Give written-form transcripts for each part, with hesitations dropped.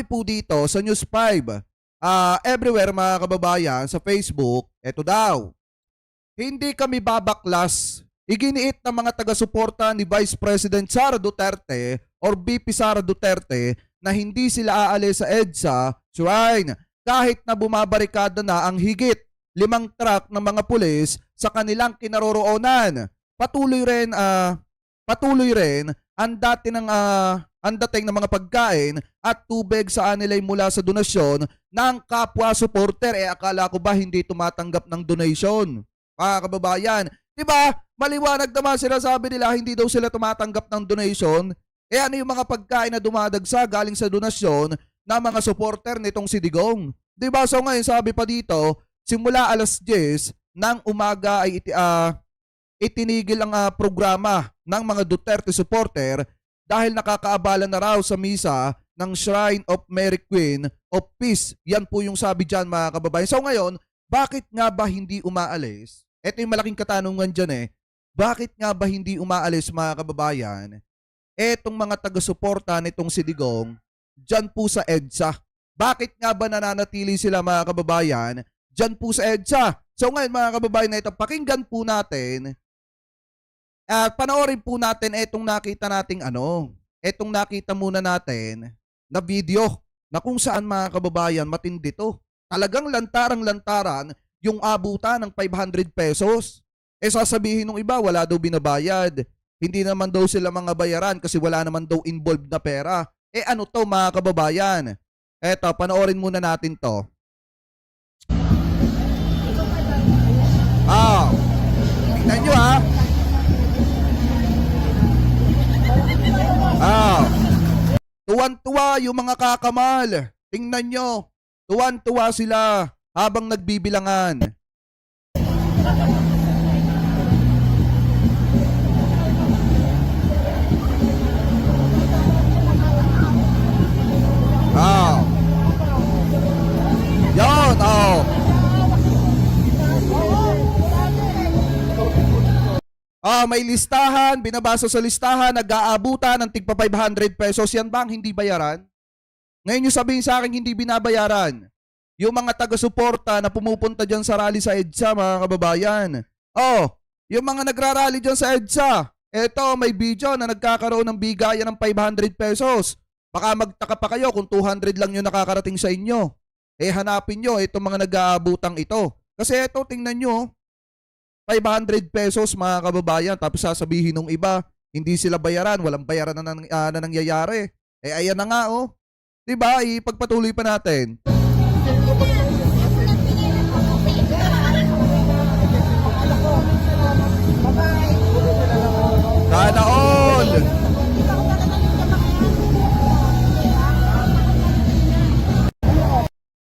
po dito sa News 5, everywhere mga kababayan, sa Facebook, eto daw. Hindi kami babaklas. Iginiit ng mga taga-suporta ni Vice President Sara Duterte or VP Sara Duterte na hindi sila aalis sa EDSA Shrine kahit na bumabarikada na ang higit 5 truck ng mga pulis sa kanilang kinaroroonan. Patuloy rin ang dating ng mga pagkain at tubig sa anilay mula sa donasyon ng kapwa supporter. Akala ko ba hindi tumatanggap ng donation? Mga kababayan, diba? Maliwanag naman sila, sabi nila hindi daw sila tumatanggap ng donation. Ano yung mga pagkain na dumadagsa galing sa donasyon ng mga supporter nitong si Digong? Diba? So ngayon sabi pa dito, simula alas 10 ng umaga ay itinigil ang programa ng mga Duterte supporter dahil nakakaabala na raw sa misa ng Shrine of Mary Queen of Peace. Yan po yung sabi dyan mga kababayan. So ngayon, bakit nga ba hindi umaalis? Ito yung malaking katanungan dyan Bakit nga ba hindi umaalis mga kababayan? Etong mga taga-suporta nitong si Digong dyan po sa EDSA. Bakit nga ba nananatili sila mga kababayan dyan po sa EDSA? So ngayon mga kababayan na ito, pakinggan po natin at panoorin po natin etong nakita muna natin na video na kung saan mga kababayan matindi to. Talagang lantarang-lantaran yung abutan ng 500 pesos. Sasabihin ng iba, wala daw binabayad. Hindi naman daw sila mga bayaran kasi wala naman daw involved na pera. Ano to mga kababayan? Eto, panoorin muna natin to. Tingnan nyo tuwan-tuwa yung mga kakamal. Tingnan nyo. Tuwan-tuwa sila habang nagbibilangan. Yan, may listahan, binabasa sa listahan, nag-aabutan ng tigpa 500 pesos. Yan bang hindi bayaran? Ngayon yung sabihin sa akin hindi binabayaran. Yung mga taga-suporta na pumupunta dyan sa rally sa EDSA, mga kababayan. Yung mga nagrarally dyan sa EDSA. Eto, may video na nagkakaroon ng bigayan ng 500 pesos. Baka magtaka pa kayo kung 200 lang yung nakakarating sa inyo. Hanapin nyo itong mga nag-aabutang ito. Kasi eto, tingnan nyo, 500 pesos mga kababayan. Tapos sasabihin ng iba, hindi sila bayaran, walang bayaran na nangyayari. Ayan na nga Diba? Ipagpatuloy pa natin. Sana all!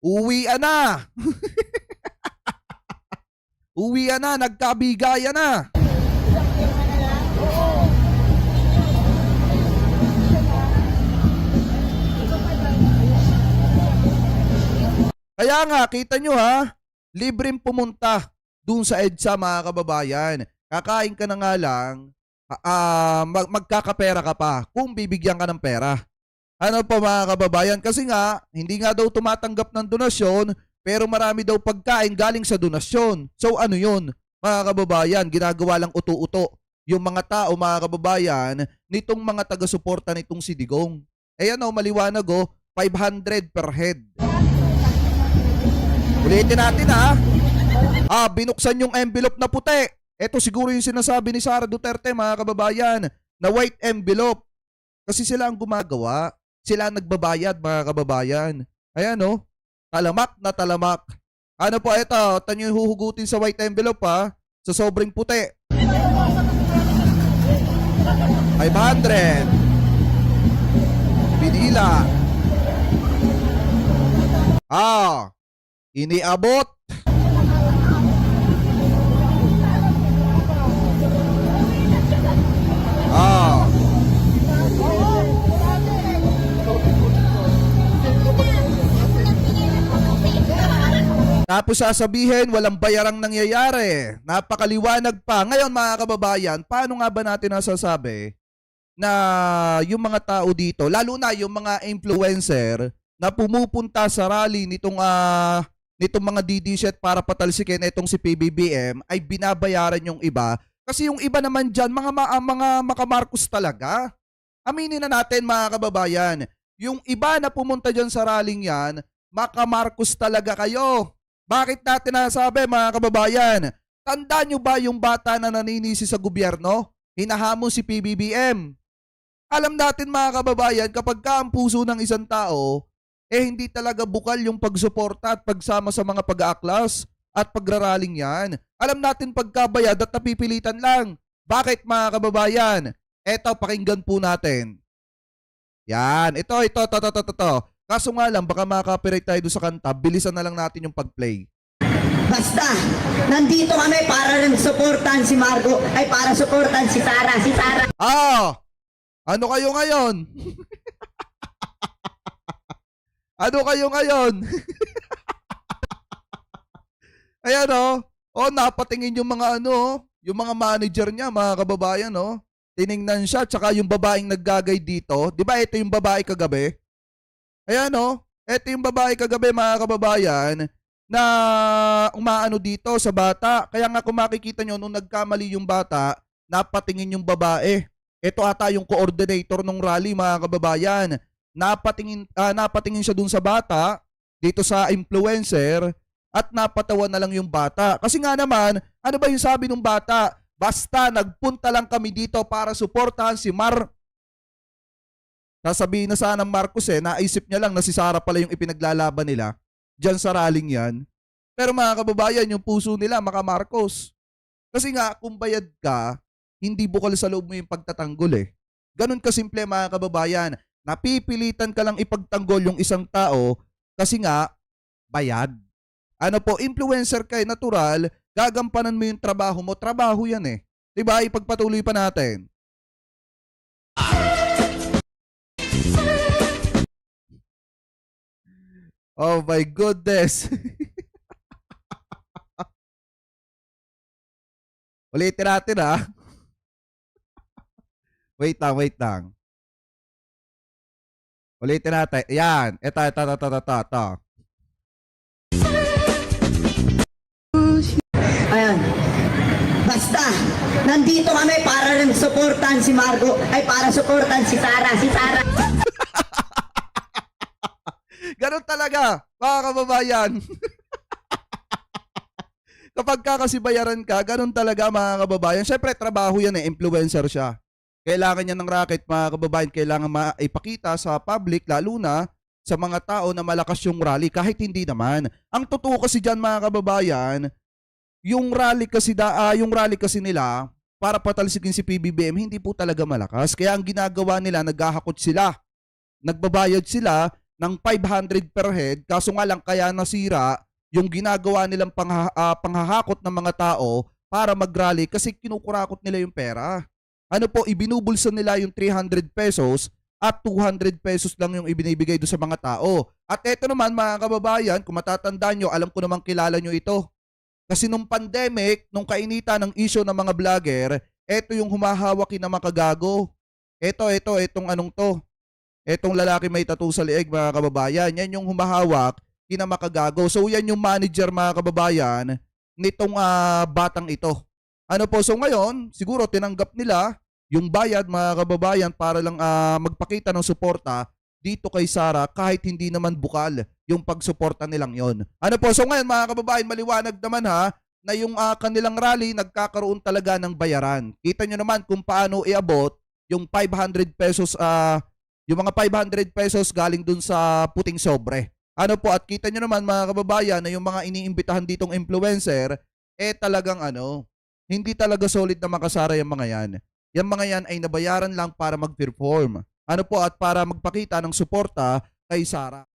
Uwian na! Uwian na, nagkabigayan na! Kaya nga, kita nyo libreng pumunta dun sa EDSA mga kababayan. Kakain ka na nga lang, magkakapera ka pa kung bibigyan ka ng pera. Ano po mga kababayan? Kasi nga, hindi nga daw tumatanggap ng donasyon, pero marami daw pagkain galing sa donasyon. So ano yun mga kababayan? Ginagawa lang uto-uto yung mga tao mga kababayan nitong mga taga-suporta nitong si Digong. Maliwanag 500 per head. Ulitin natin binuksan yung envelope na puti. Ito siguro yung sinasabi ni Sara Duterte mga kababayan na white envelope. Kasi sila ang gumagawa. Sila ang nagbabayad mga kababayan. Ayan talamak na talamak. Ano po ito? Tanyo yung huhugutin sa white envelope sa sobrang puti. 500. Pinila. Iniabot. Tapos sasabihin, walang bayarang nangyayari. Napakaliwanag pa. Ngayon mga kababayan, paano nga ba natin nasasabi na yung mga tao dito, lalo na yung mga influencer na pumupunta sa rally nitong mga DDZ para patalsikin itong si PBBM ay binabayaran yung iba. Kasi yung iba naman dyan, mga makamarcos talaga. Aminin na natin mga kababayan, yung iba na pumunta dyan sa rallying yan, makamarcos talaga kayo. Bakit natin nasabi mga kababayan? Tandaan nyo ba yung bata na naninisi sa gobyerno? Hinahamon si PBBM. Alam natin mga kababayan, kapag ka ang puso ng isang tao, hindi talaga bukal yung pagsuporta at pagsama sa mga pag-aaklas at pagraraling yan. Alam natin pagkabayad at napipilitan lang. Bakit mga kababayan? Eto, pakinggan po natin. Yan, ito. Kaso nga lang, baka makaka-copyright tayo doon sa kanta, bilisan na lang natin yung pag-play. Basta, nandito kami para rin suportahan si Margo, ay para suportahan si Sara. Si Sara. Ano kayo ngayon? Ano kayo ngayon? Ayan napatingin yung mga yung mga manager niya, mga kababayan, tiningnan siya, tsaka yung babaeng naggagay dito. Di ba ito yung babae kagabi? Ayan ito yung babae kagabi, mga kababayan, na umaano dito sa bata. Kaya nga kung makikita nyo, nung nagkamali yung bata, napatingin yung babae. Ito ata yung coordinator ng rally, mga kababayan. Napatingin siya dun sa bata, dito sa influencer, at napatawa na lang yung bata. Kasi nga naman, ano ba yung sabi ng bata? Basta nagpunta lang kami dito para suportahan si Sasabihin na sana ng Marcos naisip niya lang na si Sara pala yung ipinaglalaban nila dyan sa rallying yan. Pero mga kababayan, yung puso nila, maka-Marcos. Kasi nga, kung bayad ka, hindi bukal sa loob mo yung pagtatanggol Ganun kasimple mga kababayan. Napipilitan ka lang ipagtanggol yung isang tao kasi nga, bayad. Influencer ka natural, gagampanan mo yung trabaho mo. Trabaho yan Diba? Ipagpatuloy pa natin. Oh my goodness. Ulitin natin Wait lang. Ulitin natin. Yan. Ito. Ayan. Basta, nandito kami para rin suportahan si Margo, ay para suportahan si Sara. Si Sara. Ganun talaga, mga kababayan. Kapag kasi bayaran ka, ganun talaga mga kababayan. Siyempre, trabaho yan influencer siya. Kailangan niya ng racket, mga kababayan. Kailangan maipakita sa public, lalo na sa mga tao na malakas yung rally, kahit hindi naman. Ang totoo kasi dyan, mga kababayan, yung rally kasi nila, para patalsikin si PBBM, hindi po talaga malakas. Kaya ang ginagawa nila, naghahakot sila. Nagbabayad sila ng 500 per head, kaso nga lang kaya nasira yung ginagawa nilang panghahakot ng mga tao para mag-rally kasi kinukurakot nila yung pera. Ibinubulsa nila yung 300 pesos at 200 pesos lang yung ibinibigay do sa mga tao. At eto naman mga kababayan, kung matatandaan nyo, alam ko namang kilala nyo ito. Kasi nung pandemic, nung kainita ng issue ng mga vlogger, eto yung humahawak na makagago. Etong Etong lalaki may tattoo sa leeg, mga kababayan, yan yung humahawak, kinamakagago. So yan yung manager, mga kababayan, nitong batang ito. So ngayon, siguro tinanggap nila yung bayad, mga kababayan, para lang magpakita ng suporta dito kay Sara kahit hindi naman bukal yung pagsuporta nilang yon. So ngayon mga kababayan, maliwanag naman na yung kanilang rally nagkakaroon talaga ng bayaran. Kita nyo naman kung paano iabot yung 500 pesos yung mga 500 pesos galing dun sa puting sobre. At kita nyo naman mga kababayan na yung mga iniimbitahan ditong influencer, talagang hindi talaga solid na makasara yung mga yan. Yung mga yan ay nabayaran lang para mag-perform. At para magpakita ng suporta kay Sara.